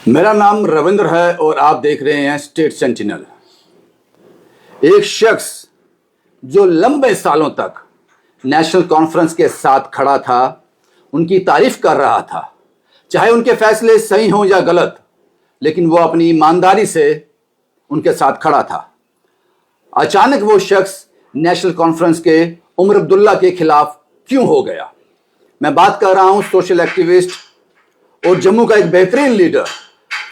मेरा नाम रविंद्र है और आप देख रहे हैं स्टेट सेंटिनल। एक शख्स जो लंबे सालों तक नेशनल कॉन्फ्रेंस के साथ खड़ा था, उनकी तारीफ कर रहा था, चाहे उनके फैसले सही हों या गलत, लेकिन वो अपनी ईमानदारी से उनके साथ खड़ा था। अचानक वो शख्स नेशनल कॉन्फ्रेंस के उमर अब्दुल्ला के खिलाफ क्यों हो गया? मैं बात कर रहा हूं सोशल एक्टिविस्ट और जम्मू का एक बेहतरीन लीडर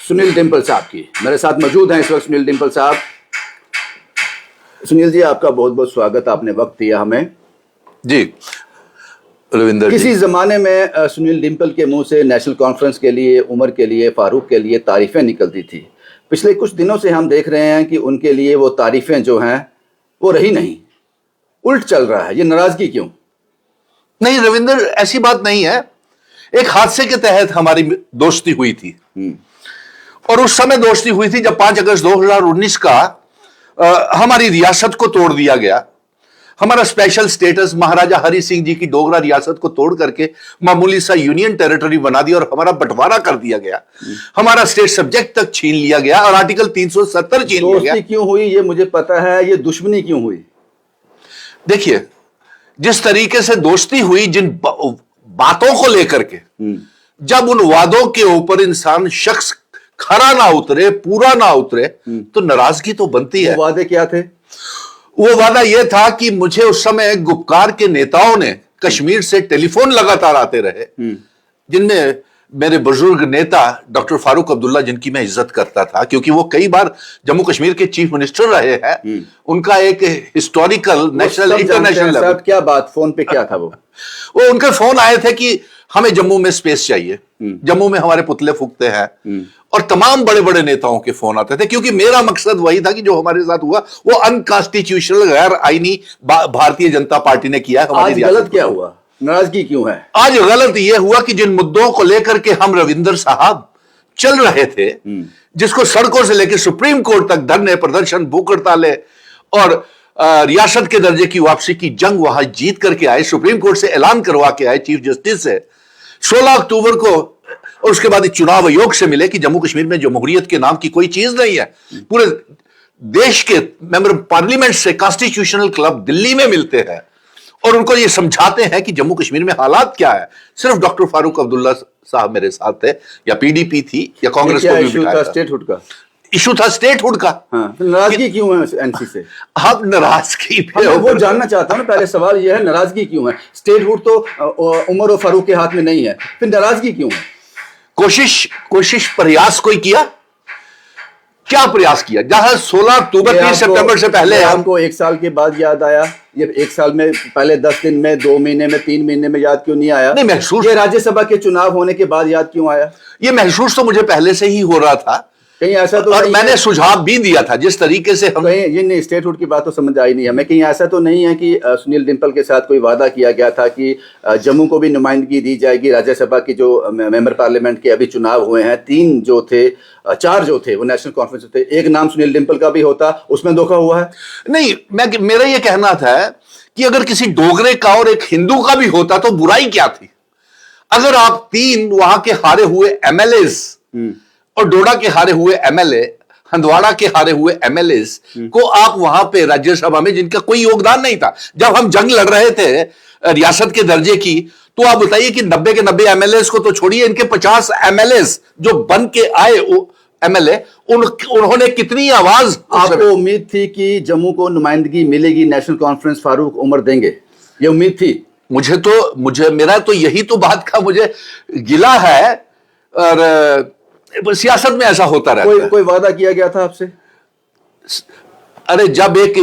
सुनील डिंपल साहब की। मेरे साथ मौजूद हैं इस वक्त सुनील डिंपल साहब। सुनील जी, आपका बहुत बहुत स्वागत, आपने वक्त दिया हमें। जी रविंदर, किसी जमाने में सुनील डिंपल के मुंह से नेशनल कॉन्फ्रेंस के लिए, उमर के लिए, फारूक के लिए तारीफें निकलती थी। पिछले कुछ दिनों से हम देख रहे हैं कि उनके लिए वो तारीफें जो हैं वो रही नहीं, उल्ट चल रहा है। ये नाराजगी क्यों? नहीं रविंदर, ऐसी बात नहीं है। एक हादसे के तहत हमारी दोस्ती हुई थी और उस समय दोस्ती हुई थी जब 5 अगस्त 2019 का हमारी रियासत को तोड़ दिया गया। हमारा स्पेशल स्टेटस महाराजा हरि सिंह जी की डोगरा रियासत को तोड़ करके मामूली सा यूनियन टेरिटरी बना दिया और हमारा बंटवारा कर दिया गया। हमारा स्टेट सब्जेक्ट तक छीन लिया गया और आर्टिकल 370 छीन लिया गया। दोस्ती क्यों हुई ये मुझे पता है, ये दुश्मनी क्यों हुई? देखिए, जिस तरीके से दोस्ती हुई, जिन बातों को लेकर के, जब उन वादों के ऊपर इंसान शख्स खरा ना उतरे, पूरा ना उतरे, तो नाराजगी तो बनती है। वो वादे क्या थे? वो वादा यह था कि मुझे उस समय गुपकार के नेताओं ने कश्मीर से टेलीफोन लगातार आते रहे, जिनमें मेरे बुजुर्ग नेता डॉक्टर फारूक अब्दुल्ला, जिनकी मैं इज्जत करता था क्योंकि वो कई बार जम्मू कश्मीर के चीफ मिनिस्टर रहे हैं। उनका एक हिस्टोरिकल नेशनल इंटरनेशनल लेवल। क्या बात, फोन पे क्या था? वो उनके फोन आए थे कि हमें जम्मू में स्पेस चाहिए, जम्मू में हमारे पुतले फूकते हैं, और तमाम बड़े बड़े नेताओं के फोन आते थे, क्योंकि मेरा मकसद वही था कि जो हमारे साथ हुआ वो अनकॉन्स्टिट्यूशनल, गैर आईनी भारतीय जनता पार्टी ने किया। आज गलत क्या हुआ? नाराजगी क्यों है? आज गलत यह हुआ कि जिन मुद्दों को लेकर के हम रविंदर साहब चल रहे थे, जिसको सड़कों से लेकर सुप्रीम कोर्ट तक धरने, प्रदर्शन, भूख हड़तालें और रियासत के दर्जे की वापसी की जंग वहां जीत करके आए, सुप्रीम कोर्ट से ऐलान करवा के आए चीफ जस्टिस से 16 अक्टूबर को, और उसके बाद चुनाव आयोग से मिले कि जम्मू कश्मीर में जमहूरियत के नाम की कोई चीज नहीं है। पूरे देश के मेंबर पार्लियामेंट से कॉन्स्टिट्यूशनल क्लब दिल्ली में मिलते हैं और उनको ये समझाते हैं कि जम्मू कश्मीर में हालात क्या है। सिर्फ डॉक्टर फारूक अब्दुल्ला साहब मेरे साथ थे, या पीडीपी थी, या कांग्रेस को भी बिठाया था। स्टेटहुड का इशू था, स्टेटहुड का। हाँ, तो नाराजगी क्यों है एनसी से? अब नाराजगी वो जानना चाहता हूँ ना। पहले सवाल यह है, नाराजगी क्यों है? स्टेटहुड तो उमर और फारूक के हाथ में नहीं है, फिर नाराजगी क्यों है? कोशिश प्रयास कोई किया? क्या प्रयास किया? जहां 16 अक्टूबर 30 सितंबर से पहले आपको 1 साल के बाद याद आया? ये 1 साल में, पहले 10 दिन में, 2 महीने में, 3 महीने में याद क्यों नहीं आया? नहीं, महसूस ये राज्यसभा के चुनाव होने के बाद याद क्यों आया? ये महसूस तो मुझे पहले से ही हो रहा था, कहीं ऐसा तो और मैंने सुझाव भी दिया था जिस तरीके से हम ये नहीं, स्टेटहुड की बात तो समझ आई नहीं हमें। कहीं ऐसा तो नहीं है कि सुनील डिंपल के साथ कोई वादा किया गया था कि जम्मू को भी नुमाइंदगी दी जाएगी? राज्यसभा की जो मेंबर पार्लियामेंट के अभी चुनाव हुए हैं, 4 जो थे वो नेशनल कॉन्फ्रेंस थे, एक नाम सुनील डिंपल का भी होता, उसमें धोखा हुआ है? नहीं, मेरा ये कहना था कि अगर किसी डोगरे का और एक हिंदू का भी होता तो बुराई क्या थी? अगर आप 3 वहां के हारे हुए एमएलएस और डोडा के हारे हुए एमएलए, हंदवाड़ा के हारे हुए एमएलएस को आप वहां पे राज्यसभा में, जिनका कोई योगदान नहीं था, जब हम जंग लड़ रहे थे रियासत के दर्जे की, तो आप बताइए कि 90 के 90 एमएलएस को तो छोड़िए, इनके 50 एमएलएस जो बन के आए एमएलए, उन्होंने कितनी आवाज। आपको उम्मीद थी कि जम्मू को नुमाइंदगी मिलेगी, नेशनल कॉन्फ्रेंस फारूक उमर देंगे, ये उम्मीद थी? मेरा तो यही तो बात का मुझे गिला है, और सियासत में ऐसा होता रहता है। कोई वादा किया गया था आपसे? अरे, जब एक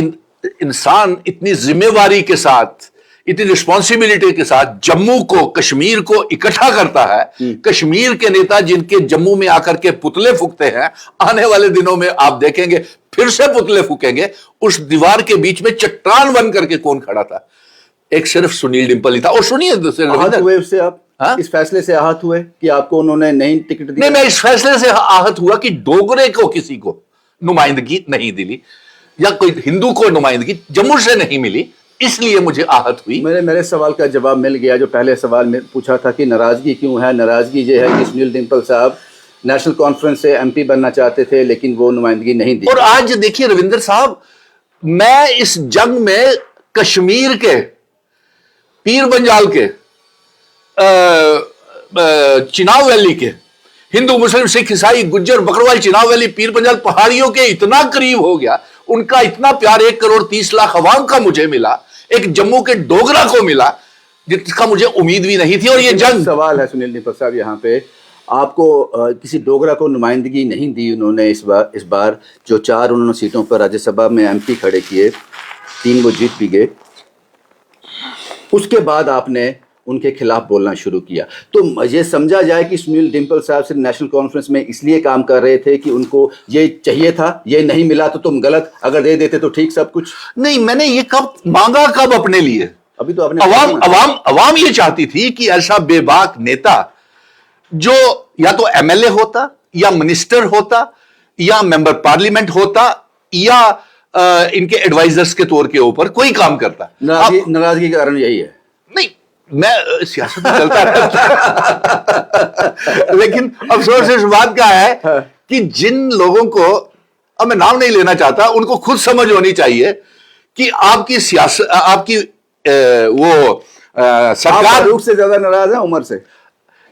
इंसान इतनी जिम्मेवारी के साथ, इतनी रिस्पॉन्सिबिलिटी के साथ जम्मू को, कश्मीर को इकट्ठा करता है, कश्मीर के नेता जिनके जम्मू में आकर के पुतले फूकते हैं, आने वाले दिनों में आप देखेंगे फिर से पुतले फूकेंगे। उस दीवार के बीच में चट्टान बन करके कौन खड़ा था? एक सिर्फ सुनील डिंपल ही था। और सुनिए, से आप इस फैसले से आहत हुए कि आपको उन्होंने नई टिकट दी? नहीं, मैं इस फैसले से आहत हुआ कि डोगरे को किसी को नुमाइंदगी नहीं दिली, या कोई हिंदू को नुमाइंदगी जम्मू से नहीं मिली, इसलिए मुझे आहत हुई। मेरे सवाल का जवाब मिल गया। जो पहले सवाल में पूछा था कि नाराजगी क्यों है, नाराजगी ये है कि सुनील डिंपल साहब नेशनल कॉन्फ्रेंस से एमपी बनना चाहते थे, लेकिन वो नुमाइंदगी नहीं दी। और आज देखिए रविंदर साहब, मैं इस जंग में कश्मीर के, पीर पंजाल के, चिनाब वैली के, हिंदू मुस्लिम सिख ईसाई गुज्जर बकरवाल, चिनाब वैली, पीर पंजाल पहाड़ियों के इतना करीब हो गया, उनका इतना प्यार 1,30,00,000 अवाम का मुझे मिला, एक जम्मू के डोगरा को मिला जिसका मुझे उम्मीद भी नहीं थी। और ये जंग सवाल है सुनील निपल साहब, यहाँ पे आपको किसी डोगरा को नुमाइंदगी नहीं दी उन्होंने इस बार जो 4 उन्होंने सीटों पर राज्यसभा में एमपी खड़े किए, 3 वो जीत भी गए, उसके बाद आपने उनके खिलाफ बोलना शुरू किया। तो ये समझा जाए कि सुनील डिम्पल साहब सिर्फ नेशनल कॉन्फ्रेंस में इसलिए काम कर रहे थे कि उनको ये चाहिए था, ये नहीं मिला तो तुम गलत, अगर दे देते तो ठीक सब कुछ। नहीं, मैंने ये कब मांगा, कब अपने लिए? अभी तो आपने अवाम ये चाहती थी कि ऐसा बेबाक नेता जो या तो एमएलए होता, या मिनिस्टर होता, या मेंबर पार्लियामेंट होता, या इनके एडवाइजर्स के तौर के ऊपर कोई काम करता। नाराजगी का कारण यही है। नहीं, मैं सियासत में चलता रहता लेकिन अफसोस इस बात का है कि जिन लोगों को, अब मैं नाम नहीं लेना चाहता, उनको खुद समझ होनी चाहिए कि आपकी सियासत, आपकी सरकार फारूक से ज्यादा नाराज है उमर से।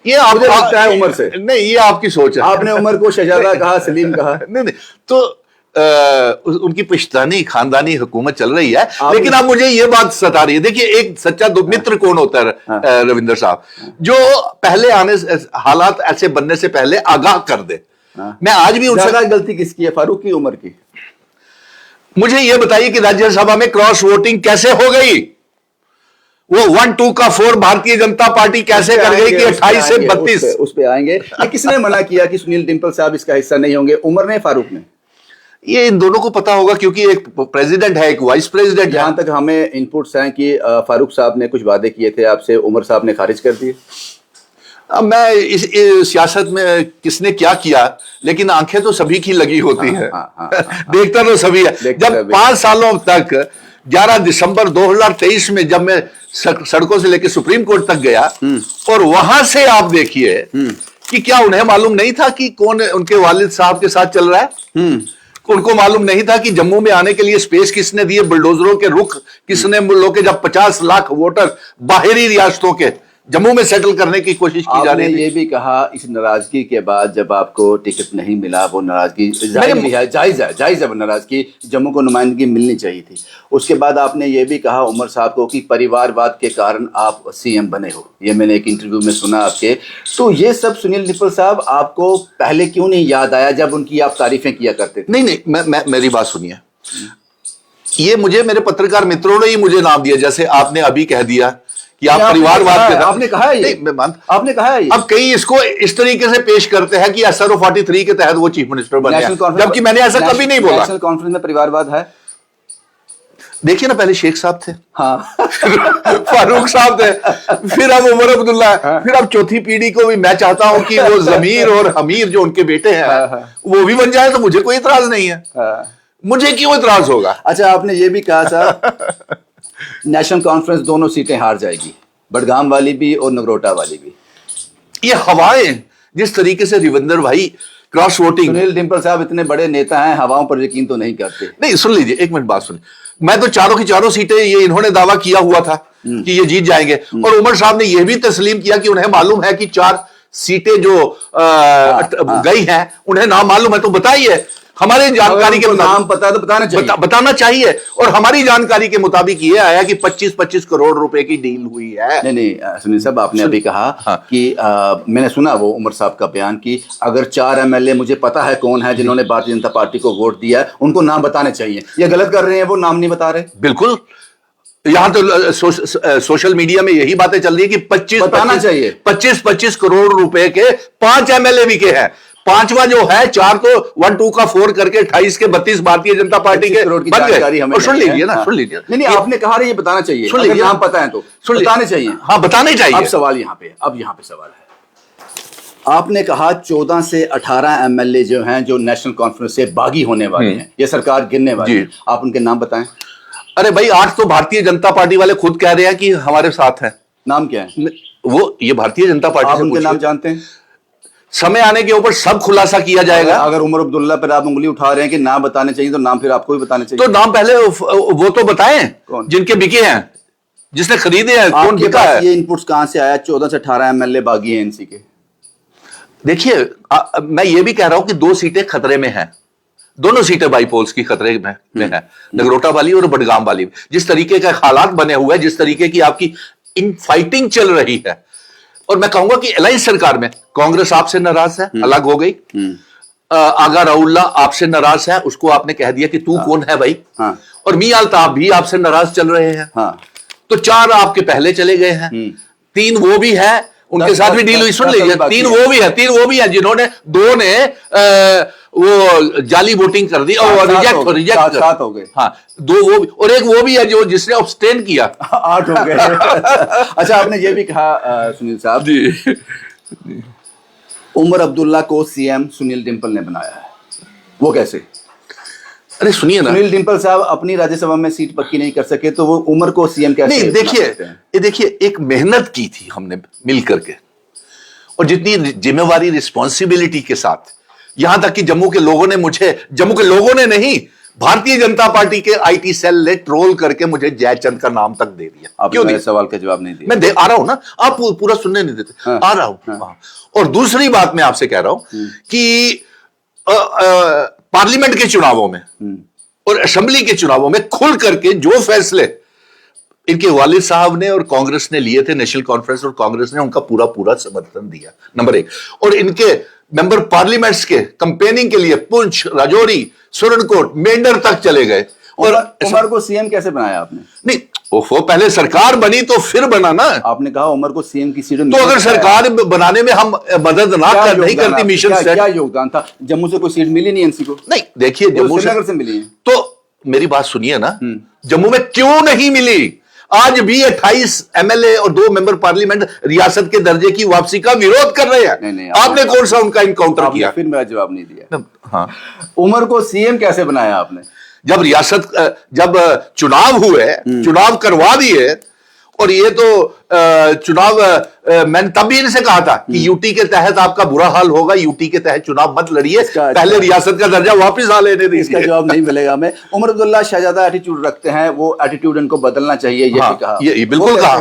ये आपको लगता है उमर से? नहीं, ये आपकी सोच है। आपने उमर को शहजादा कहा, सलीम कहा। नहीं, तो उनकी पश्तानी खानदानी हुकूमत चल रही है, लेकिन अब मुझे ये बात सता रही है। देखिए, एक सच्चा मित्र कौन होता है रविंदर साहब? जो पहले हालात ऐसे बनने से पहले आगाह कर दे। मैं आज भी उनसे, गलती किसकी है, फारूक की, उमर की? मुझे ये बताइए कि राज्यसभा में क्रॉस वोटिंग कैसे हो गई? वो 1-2 का 4 भारतीय जनता पार्टी कैसे कर गई कि 28 से 32? उस पे आएंगे। किसने मना किया कि सुनील डिम्पल साहब इसका हिस्सा नहीं होंगे, उमर ने, फारूक ने? ये इन दोनों को पता होगा, क्योंकि एक प्रेसिडेंट है, एक वाइस प्रेसिडेंट है। जहां तक हमें इनपुट्स हैं कि फारूक साहब ने कुछ वादे किए थे आपसे, उमर साहब ने खारिज कर दिए। अब मैं इस सियासत में किसने क्या किया, लेकिन आंखें तो सभी की लगी होती है। देखता तो सभी है। जब 5 सालों तक 11 दिसंबर 2023 में जब मैं सड़कों से लेकर सुप्रीम कोर्ट तक गया, और वहां से आप देखिए कि क्या उन्हें मालूम नहीं था कि कौन उनके वालिद साहब के साथ चल रहा है? उनको मालूम नहीं था कि जम्मू में आने के लिए स्पेस किसने दिए, बुलडोजरों के रुख किसने लोगे, जब 50 लाख वोटर बाहरी रियासतों के जम्मू में सेटल करने की कोशिश की जा रही थी। ये भी कहा इस नाराजगी के बाद जब आपको टिकट नहीं मिला, वो नाराजगी जायज है, नाराजगी, जम्मू को नुमाइंदगी मिलनी चाहिए थी। उसके बाद आपने ये भी कहा उमर साहब को कि परिवारवाद के कारण आप सीएम बने हो, ये मैंने एक इंटरव्यू में सुना आपके। तो ये सब सुनील डिम्पल साहब आपको पहले क्यों नहीं याद आया जब उनकी आप तारीफें किया करते थे? नहीं, मेरी बात सुनिए। ये मुझे मेरे पत्रकार मित्रों ने ही मुझे नाम दिया, जैसे आपने अभी कह दिया कि आप परिवारवाद के, आपने कहा है ये, मैं मानता, आपने कहा है ये। अब कई इसको इस तरीके से पेश करते हैं कि SRO 43 के तहत वो चीफ मिनिस्टर बने, जबकि मैंने ऐसा कभी नहीं बोला। नेशनल कॉन्फ्रेंस में परिवारवाद है। देखिए ना, पहले शेख साहब थे, हाँ फारूक साहब थे, फिर अब उमर अब्दुल्ला, फिर अब चौथी पीढ़ी को भी मैं चाहता हूं कि वो जमीर और हमीर जो उनके बेटे हैं वो भी बन जाए, तो मुझे कोई इतराज नहीं है। मुझे क्यों इतराज होगा? अच्छा, आपने ये भी कहा था नेशनल कॉन्फ्रेंस दोनों सीटें हार जाएगी, बडगाम वाली भी और नगरोटा वाली भी। ये हवाएं जिस तरीके से रविंदर भाई क्रॉस वोटिंग, सुनील डिम्पल साहब इतने बड़े नेता हैं, हवाओं पर यकीन तो नहीं करते। नहीं, सुन लीजिए, एक मिनट बात सुनिए। मैं तो चारों की चारों सीटें, ये इन्होंने दावा किया हुआ था कि ये जीत जाएंगे, और उमर साहब ने यह भी तस्लीम किया कि उन्हें मालूम है कि 4 सीटें जो गई हैं उन्हें नाम मालूम है। तो बताइए, हमारे जानकारी के नाम पता तो बताना चाहिए। और हमारी जानकारी के मुताबिक ये आया कि 25-25 करोड़ रुपए की डील हुई है। नहीं सुनील साहब, आपने अभी कहा कि मैंने सुना वो उमर साहब का बयान कि अगर 4 एमएलए मुझे पता है कौन है जिन्होंने भारतीय जनता पार्टी को वोट दिया, उनको नाम बताने चाहिए। ये गलत कर रहे हैं, वो नाम नहीं बता रहे। बिल्कुल, यहां तो सोशल मीडिया में यही बातें चल रही है कि 25 करोड़ रुपए के 5 एमएलए भी के हैं। 5वां जो है, 4 तो 1-2 का 4 करके 28 के 32 भारतीय जनता पार्टी के बन गए। और सुन लीजिए ना, सुन लीजिए। नहीं, आपने कहा ये बताना चाहिए, सुन लीजिए, नाम पता है तो बताने चाहिए। हाँ, बताने चाहिए। अब सवाल यहाँ पे सवाल है, आपने कहा 14 से 18 एमएलए जो हैं जो नेशनल कॉन्फ्रेंस से बागी होने वाले हैं, ये सरकार गिरने वाली है, आप उनके नाम बताएं। अरे भाई, 8 तो भारतीय जनता पार्टी वाले खुद कह रहे हैं कि हमारे साथ हैं। नाम क्या है वो? ये भारतीय जनता पार्टी आप उनके नाम जानते हैं? समय आने के ऊपर सब खुलासा किया जाएगा। अगर उमर अब्दुल्ला पर आप उंगली उठा रहे हैं कि नाम बताने चाहिए, तो नाम फिर आपको भी बताने चाहिए। तो नाम पहले वो तो बताएं कौन? जिनके बिके हैं, जिसने खरीदे हैं, कौन आपके बिका पास है। ये इनपुट्स कहां से आया? 14 से 18 एमएलए बागी हैं एनसी के। देखिए, मैं ये भी कह रहा हूं कि 2 सीटें खतरे में हैं, दोनों सीटें बाईपोल्स की खतरे में है, नगरोटा वाली और बडगाम वाली। जिस तरीके का हालात बने हुए हैं, जिस तरीके की आपकी इन फाइटिंग चल रही है, और मैं कहूंगा कि अलायंस सरकार में कांग्रेस आपसे नाराज है, अलग हो गई। आगा राउल्ला आपसे नाराज है, उसको आपने कह दिया कि तू कौन है भाई। हाँ। और मियां अल्ताफ भी आपसे नाराज चल रहे हैं। हाँ। तो 4 आपके पहले चले गए हैं, 3 वो भी है, उनके साथ भी डील हुई। सुन लीजिए, 3 वो भी है जिन्होंने 2 ने वो जाली वोटिंग कर दी और रिजेक्ट सात हो गए। हाँ, 2 वो भी, और एक वो भी है जो जिसने अब्सटेन किया। 8 हो गए। अच्छा, आपने ये भी कहा सुनील साहब जी, उमर अब्दुल्ला को सीएम सुनील डिंपल ने बनाया है, वो कैसे? अरे सुनिए ना, सुनील डिंपल साहब अपनी राज्यसभा में सीट पक्की नहीं कर सके, तो वो उमर को सीएम कैसे? नहीं, देखिए एक मेहनत की थी हमने मिल करके, और जितनी जिम्मेवारी रिस्पॉन्सिबिलिटी के साथ, यहां तक कि जम्मू के लोगों ने नहीं, भारतीय जनता पार्टी के आईटी सेल ने ट्रोल करके मुझे जयचंद का नाम तक दे दिया। आप क्यों मेरे सवाल का जवाब नहीं दिया? मैं आ रहा हूं ना, आप पूरा सुनने नहीं देते। हाँ, आ रहा हूं। हाँ। और दूसरी बात मैं आपसे कह रहा हूं कि पार्लियामेंट के चुनावों में और असेंबली के चुनावों में खुल करके जो फैसले इनके वालिद साहब ने और कांग्रेस ने लिए थे, नेशनल कॉन्फ्रेंस और कांग्रेस ने उनका पूरा समर्थन दिया, नंबर 1। और इनके मेंबर पार्लियामेंट्स के कंपेनिंग के लिए पुंछ, राजौरी, सुरनकोट, मेंढर तक चले गए। और उमर को सीएम कैसे बनाया आपने? नहीं, वो पहले सरकार बनी तो फिर बना ना। आपने कहा उमर को सीएम की सीट, तो अगर सरकार बनाने में हम मदद नहीं करती मिशन से, क्या योगदान था? जम्मू से कोई सीट मिली नहीं एनसी को? नहीं, देखिए जम्मू से मिली है। तो मेरी बात सुनिए ना, जम्मू में क्यों नहीं मिली? आज भी 28 एमएलए और 2 मेंबर पार्लियामेंट रियासत के दर्जे की वापसी का विरोध कर रहे हैं। नहीं, आपने कौन सा उनका इनकाउंटर किया? फिर मेरा जवाब नहीं दिया। हाँ, उमर को सीएम कैसे बनाया आपने? जब चुनाव हुए, चुनाव करवा दिए, और ये तो चुनाव मैंने तब भी इनसे कहा था कि यूटी के तहत आपका बुरा हाल होगा, यूटी के तहत चुनाव मत लड़िए, पहले रियासत का दर्जा वापस आ लेने दीजिए। इसका जवाब नहीं मिलेगा। मैं उमर अब्दुल्ला शहजादा एटीट्यूड रखते हैं, वो एटीट्यूड इनको बदलना चाहिए, ये हाँ, भी कहा। ये बिल्कुल कहा।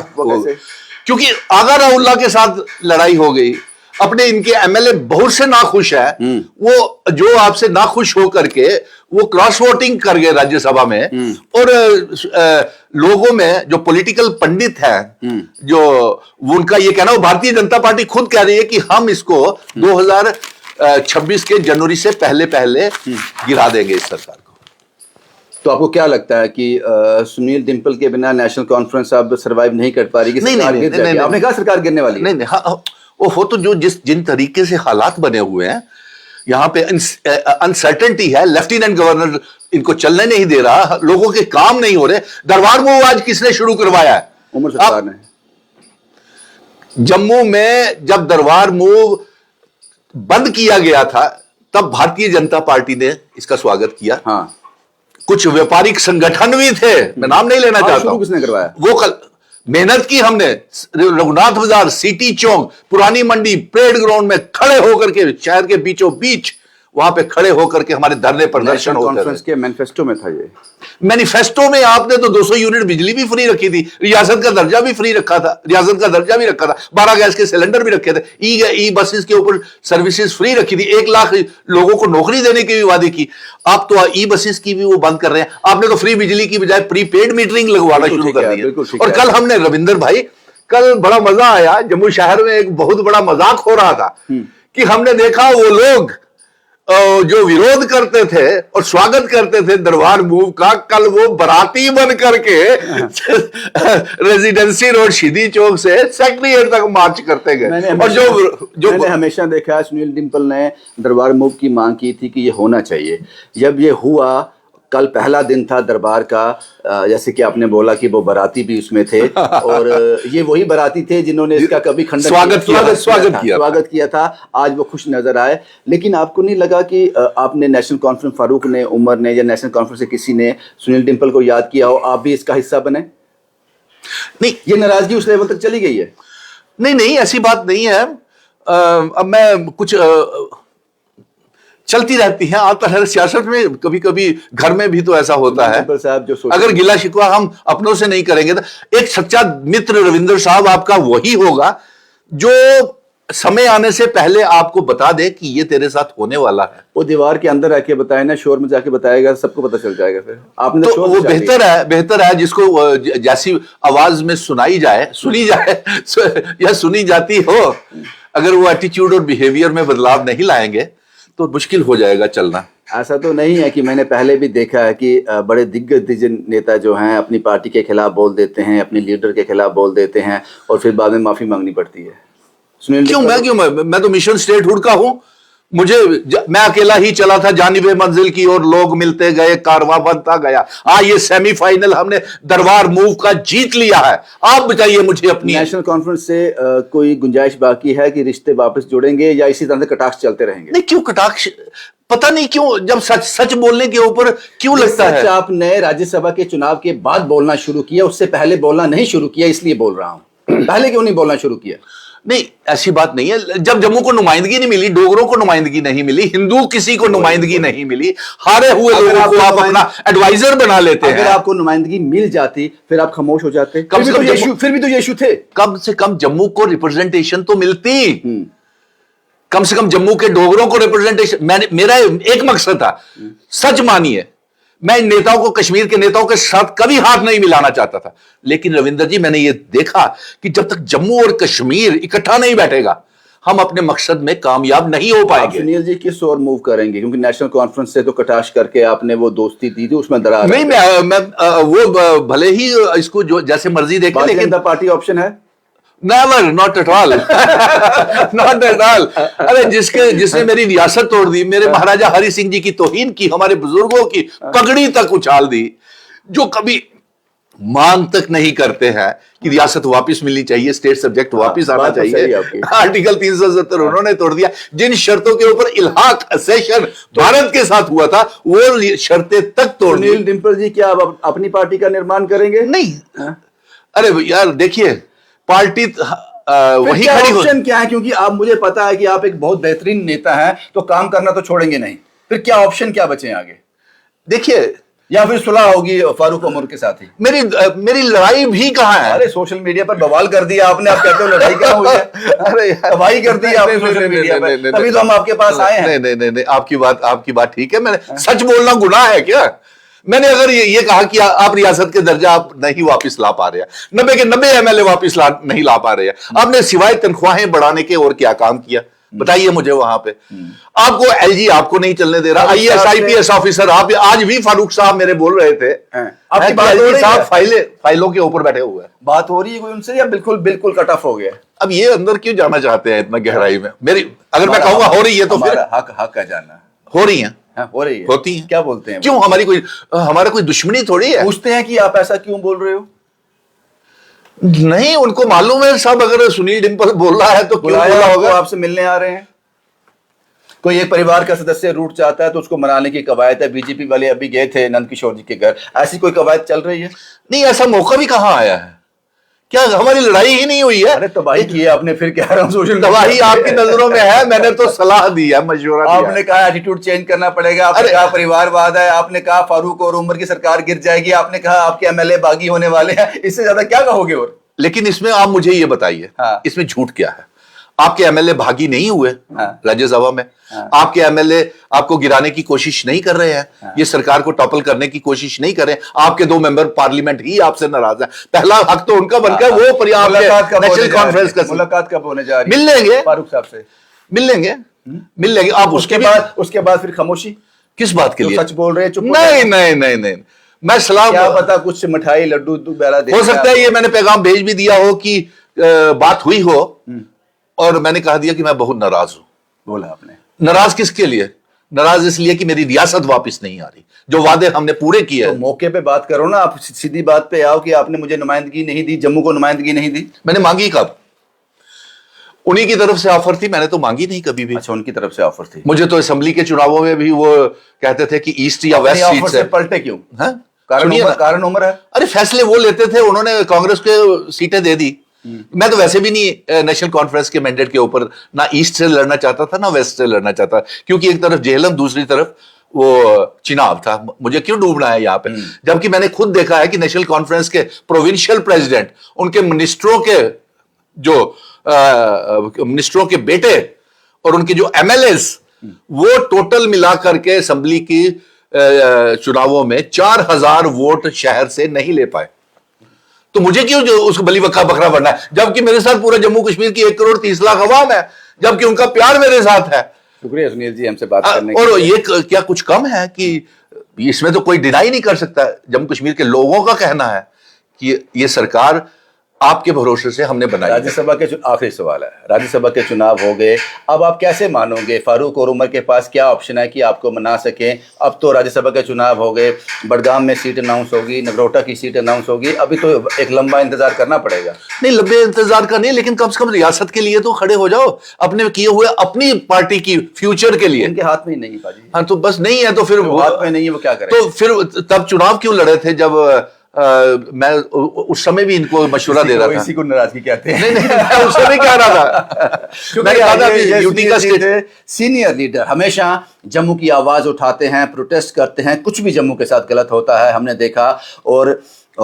क्योंकि आगा राउल्ला के साथ लड़ाई हो गई, अपने इनके एमएलए बहुत से नाखुश है, वो जो आपसे नाखुश होकर के वो क्रॉस वोटिंग कर गए राज्यसभा में। और लोगों में जो पॉलिटिकल पंडित हैं, जो उनका ये कहना, भारतीय जनता पार्टी खुद कह रही है कि हम इसको 2026 के जनवरी से पहले गिरा देंगे इस सरकार को। तो आपको क्या लगता है कि सुनील डिंपल के बिना नेशनल कॉन्फ्रेंस अब सर्वाइव नहीं कर पा रही? नहीं, आपने कहा सरकार गिरने वाली है। नहीं, हाँ, वो तो जिन तरीके से हालात बने हुए हैं, यहां पे अनसर्टेनिटी है, लेफ्टिनेंट गवर्नर इनको चलने नहीं दे रहा, लोगों के काम नहीं हो रहे। दरबार मूव आज किसने शुरू करवाया है? उमर सरकार ने। जम्मू में जब दरबार मूव बंद किया गया था, तब भारतीय जनता पार्टी ने इसका स्वागत किया। हाँ। कुछ व्यापारिक संगठन भी थे, मैं नाम नहीं लेना चाहता हूं। किसने करवाया? वो कल मेहनत की हमने, रघुनाथ बाजार, सिटी चौक, पुरानी मंडी, परेड ग्राउंड में खड़े होकर के, शहर के बीचों बीच वहां पे खड़े होकर के हमारे धरने प्रदर्शन होते थे। के मैनिफेस्टो में था ये। मैनिफेस्टो में आपने तो 200 यूनिट बिजली भी फ्री रखी थी, रियासत का दर्जा भी फ्री रखा था, रियासत का दर्जा भी रखा था, 12 गैस के सिलेंडर भी रखे थे, ई बसेस के ऊपर सर्विसेज फ्री रखी थी, 1 लाख लोगों को नौकरी देने की भी वादे की। आप तो ई बसेस की भी वो बंद कर रहे हैं। आपने तो फ्री बिजली की बजाय प्रीपेड मीटरिंग लगवाना शुरू कर दी। और कल हमने, रविंदर भाई, कल बड़ा मजा आया, जम्मू शहर में एक बहुत बड़ा मजाक हो रहा था कि हमने देखा वो लोग जो विरोध करते थे और स्वागत करते थे दरबार मूव का, कल वो बराती बन करके रेजिडेंसी रोड, सीधी चौक से सेक्रेटरीट तक मार्च करते गए। और जो मैंने हमेशा देखा है, सुनील डिंपल ने दरबार मूव की मांग की थी कि ये होना चाहिए। जब ये हुआ, कल पहला दिन था दरबार का, जैसे कि आपने बोला कि वो बराती भी उसमें थे, और ये वही बराती थे जिन्होंने इसका कभी खंडन स्वागत किया था। आज वो खुश नजर आए। लेकिन आपको नहीं लगा कि आपने नेशनल कॉन्फ्रेंस, फारूक ने, उमर ने, या नेशनल कॉन्फ्रेंस से किसी ने सुनील डिंपल को याद किया हो, आप भी इसका हिस्सा बने? नहीं, ये नाराजगी उस लेवल तक चली गई है? नहीं, ऐसी बात नहीं है। अब मैं कुछ चलती रहती है आता है सियासत में, कभी कभी घर में भी तो ऐसा होता है। साहब जो अगर गिला शिकवा हम अपनों से नहीं करेंगे तो एक सच्चा मित्र रविंदर साहब आपका वही होगा जो समय आने से पहले आपको बता दे कि ये तेरे साथ होने वाला है। वो दीवार के अंदर आके बताए ना, शोर में जाके बताएगा, सबको पता चल जाएगा। फिर आपने तो वो बेहतर है जिसको जैसी आवाज में सुनी जाए या सुनी जाती हो, अगर वो एटीट्यूड और बिहेवियर में बदलाव नहीं लाएंगे तो मुश्किल हो जाएगा चलना। ऐसा तो नहीं है कि मैंने पहले भी देखा है कि बड़े दिग्गज नेता जो हैं अपनी पार्टी के खिलाफ बोल देते हैं, अपने लीडर के खिलाफ बोल देते हैं और फिर बाद में माफी मांगनी पड़ती है। मैं तो मिशन स्टेटहुड का हूं। मैं अकेला ही चला था जानिबे मंजिल की और लोग मिलते गए, कारवां बनता गया। ये सेमीफाइनल हमने दरबार मूव का जीत लिया है। आप बताइए मुझे अपनी नेशनल कॉन्फ्रेंस से कोई गुंजाइश बाकी है कि रिश्ते वापस जुड़ेंगे या इसी तरह से कटाक्ष चलते रहेंगे? नहीं, क्यों कटाक्ष? पता नहीं क्यों जब सच बोलने के ऊपर क्यों लगता है। आपने राज्यसभा के चुनाव के बाद बोलना शुरू किया, उससे पहले बोलना नहीं शुरू किया, इसलिए बोल रहा हूं। पहले क्यों नहीं बोलना शुरू किया? नहीं, ऐसी बात नहीं है। जब जम्मू को नुमाइंदगी नहीं मिली, डोगरों को नुमाइंदगी नहीं मिली, हिंदू किसी को नुमाइंदगी नहीं मिली, हारे हुए लोगों को आप अपना एडवाइजर बना लेते हैं। अगर आपको नुमाइंदगी मिल जाती फिर आप खामोश हो जाते। फिर भी तो ये इशू थे। कम से कम जम्मू को रिप्रेजेंटेशन तो मिलती। कम से कम जम्मू के डोगरों को रिप्रेजेंटेशन। मेरा एक मकसद था, सच मानिए, मैं इन नेताओं को, कश्मीर के नेताओं के साथ कभी हाथ नहीं मिलाना चाहता था। लेकिन रविंदर जी, मैंने ये देखा कि जब तक जम्मू और कश्मीर इकट्ठा नहीं बैठेगा हम अपने मकसद में कामयाब नहीं हो पाएंगे। सुनील जी किस ओर मूव करेंगे? क्योंकि नेशनल कॉन्फ्रेंस से तो कटाक्ष करके आपने वो दोस्ती दी थी, उसमें दरार नहीं। मैं वो भले ही इसको जो जैसे मर्जी देखे, लेकिन पार्टी ऑप्शन है? Never, not at all, not at all. अरे जिसने मेरी रियासत तोड़ दी, मेरे महाराजा हरि सिंह जी की तौहीन की, हमारे बुजुर्गों की पगड़ी तक उछाल दी, जो कभी मांग तक नहीं करते हैं कि रियासत वापस मिलनी चाहिए, स्टेट सब्जेक्ट वापस आना चाहिए। आर्टिकल 370 उन्होंने तोड़ दिया। जिन शर्तों के ऊपर इल्हाक सेशन भारत के साथ हुआ था, वो शर्तें तक तोड़ दी। सुनील डिंपल जी, क्या आप अपनी पार्टी का निर्माण करेंगे? नहीं। अरे यार देखिए, पार्टी वही खड़ी हो। ऑप्शन क्या है? क्योंकि आप, मुझे पता है कि आप एक बहुत बेहतरीन नेता हैं, तो काम करना तो छोड़ेंगे नहीं। फिर क्या ऑप्शन, क्या बचे आगे? देखिए, या फिर सुलह होगी फारूक उमर के साथ ही? मेरी लड़ाई भी कहां है? अरे सोशल मीडिया पर बवाल कर दिया आपने, आप कहते हो लड़ाई क्या हुई है? अरे तबाही कर दी आपने सोशल मीडिया पर, तभी तो हम आपके पास आए हैं। नहीं, आपकी बात ठीक है। मैंने सच बोलना गुनाह है क्या? मैंने अगर ये कहा कि आप रियासत के दर्जा आप नहीं वापस ला पा रहे हैं, 90 के 90 एमएलए वापस नहीं ला पा रहे हैं, आपने सिवाय तनख्वाहें बढ़ाने के और क्या काम किया? बताइए मुझे। वहां पे आपको एलजी आपको नहीं चलने दे रहा, आईएएस आईपीएस ऑफिसर आप। आज भी फारूक साहब मेरे बोल रहे थे, आपकी बात हो रही है, फाइलों के ऊपर बैठे हुए हैं। बात हो रही है कोई उनसे, या बिल्कुल कट ऑफ हो गया? अब ये अंदर क्यों जाना चाहते हैं इतना गहराई में? मेरी अगर मैं कहूंगा हो रही है तो फिर हक है जानना। हो रही है, हो रही है, होती है। क्या बोलते हैं? क्यों? हमारा कोई दुश्मनी थोड़ी है। पूछते हैं कि आप ऐसा क्यों बोल रहे हो? नहीं, उनको मालूम है सब। अगर सुनील डिंपल बोल रहा है तो क्यों बोला होगा? आपसे मिलने आ रहे हैं। कोई एक परिवार का सदस्य रूट चाहता है तो उसको मनाने की कवायद है। बीजेपी वाले अभी गए थे नंद किशोर जी के घर, ऐसी कोई कवायद चल रही है? नहीं, ऐसा मौका भी कहां आया है? क्या हमारी लड़ाई ही नहीं हुई है? अरे तबाही की है आपने, फिर कह रहा हूं सोशल तबाही आपकी नजरों में है। मैंने तो सलाह दी है, मशवरा दिया। आपने कहा एटीट्यूड चेंज करना पड़ेगा, आपने कहा परिवारवाद है, आपने कहा फारूक और उमर की सरकार गिर जाएगी, आपने कहा आपके एमएलए बागी होने वाले हैं। इससे ज्यादा क्या कहोगे? और लेकिन इसमें आप मुझे ये बताइए, इसमें झूठ क्या है? आपके एमएलए भागी नहीं हुए राज्यसभा में? आपके एमएलए आपको गिराने की कोशिश नहीं कर रहे हैं? ये सरकार को टॉपल करने की कोशिश नहीं कर रहे हैं? आपके 2 मेंबर पार्लियामेंट ही आपसे नाराज है। पहला हक तो उनका बनकर वो नेशनल कॉन्फ्रेंस का मुलाकात कब होने जा रही है? मिल लेंगे फारूक साहब से, मिल लेंगे आप। उसके बाद फिर खामोशी किस बात के लिए? सच बोल रहे हैं, चुप? नहीं, मैं सलाह, क्या पता कुछ मिठाई लड्डू बेला हो सकता है। ये मैंने पैगाम भेज भी दिया हो कि बात हुई हो और मैंने कहा दिया कि मैं बहुत नाराज हूं। बोला आपने? नाराज किसके लिए? नाराज इसलिए कि मेरी रियासत वापस नहीं आ रही, जो वादे हमने पूरे किए। तो मौके पे बात करो ना, आप सीधी बात पे आओ कि आपने मुझे नुमाइंदगी नहीं दी, जम्मू को नुमाइंदगी नहीं दी। मैंने मांगी कब? उन्हीं की तरफ से ऑफर थी, मैंने तो मांगी नहीं कभी भी। अच्छा, उनकी तरफ से ऑफर थी। मुझे तो असेंबली के चुनावों में भी वो कहते थे कि ईस्ट या वेस्ट सीट से पलटे क्यों? है कारण उम्र है। अरे फैसले वो लेते थे, उन्होंने कांग्रेस के सीटें दे दी, मैं तो वैसे भी नहीं नेशनल कॉन्फ्रेंस के मैंडेट के ऊपर ना ईस्ट से लड़ना चाहता था ना वेस्ट से लड़ना चाहता, क्योंकि एक तरफ जेहलम, दूसरी तरफ वो चिनाब था। मुझे क्यों डूबना है यहाँ पे, जबकि मैंने खुद देखा है कि नेशनल कॉन्फ्रेंस के प्रोविंशियल प्रेसिडेंट, उनके मिनिस्टरों के जो मिनिस्टरों के बेटे और उनके जो एमएलएस, वो टोटल मिलाकर के असेंबली की चुनावों में 4000 वोट शहर से नहीं ले पाए। तो मुझे क्यों जो उसको बली बक्का बकरा बनना है, जबकि मेरे साथ पूरा जम्मू कश्मीर की 1,30,00,000 अवाम है, जबकि उनका प्यार मेरे साथ है। शुक्रिया सुनील जी हमसे बात करने और के लिए। ये क्या कुछ कम है कि इसमें तो कोई डिनाई नहीं कर सकता, जम्मू कश्मीर के लोगों का कहना है कि ये सरकार आपके भरोसे से हमने बनाई है। राज्यसभा के आखिरी सवाल है, राज्यसभा के चुनाव हो गए, अब आप कैसे मानोगे फारूक और उमर के पास क्या ऑप्शन है कि आपको मना सकें? अब तो राज्यसभा के चुनाव हो गए, बडगाम में सीट अनाउंस होगी, नगरोटा की सीट अनाउंस होगी, अभी तो एक लंबा इंतजार करना पड़ेगा। नहीं, लंबे इंतजार का नहीं, लेकिन कम से कम रियासत के लिए तो खड़े हो जाओ, अपने किए हुए अपनी पार्टी की फ्यूचर के लिए। उनके हाथ में ही नहीं है पाजी। हाँ, तो बस नहीं है तो फिर वो हाथ में नहीं है, वो क्या करें? तो फिर तब चुनाव क्यों लड़े थे जब मैं उस समय भी इनको मशवरा दे रहा था। इसी को नाराजगी कहते हैं। नहीं, मैं उस समय कह रहा था, मैं कहा था कि यूटी का स्टेट सीनियर लीडर हमेशा जम्मू की आवाज उठाते हैं, प्रोटेस्ट करते हैं, कुछ भी जम्मू के साथ गलत होता है हमने देखा। और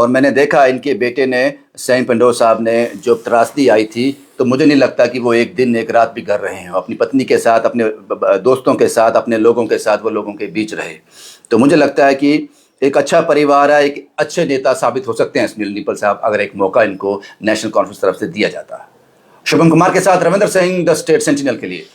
मैंने देखा इनके बेटे ने, सैम पंडो साहब ने, जो त्रासदी आई थी, तो मुझे नहीं लगता कि वो एक दिन एक रात भी कर रहे हैं। अपनी पत्नी के साथ, अपने दोस्तों के साथ, अपने लोगों के साथ वो लोगों के बीच रहे। तो मुझे लगता है कि एक अच्छा परिवार है, एक अच्छे नेता साबित हो सकते हैं सुनील निपल साहब, अगर एक मौका इनको नेशनल कॉन्फ्रेंस तरफ से दिया जाता है। शुभम कुमार के साथ Ravindra Singh, the state sentinel के लिए।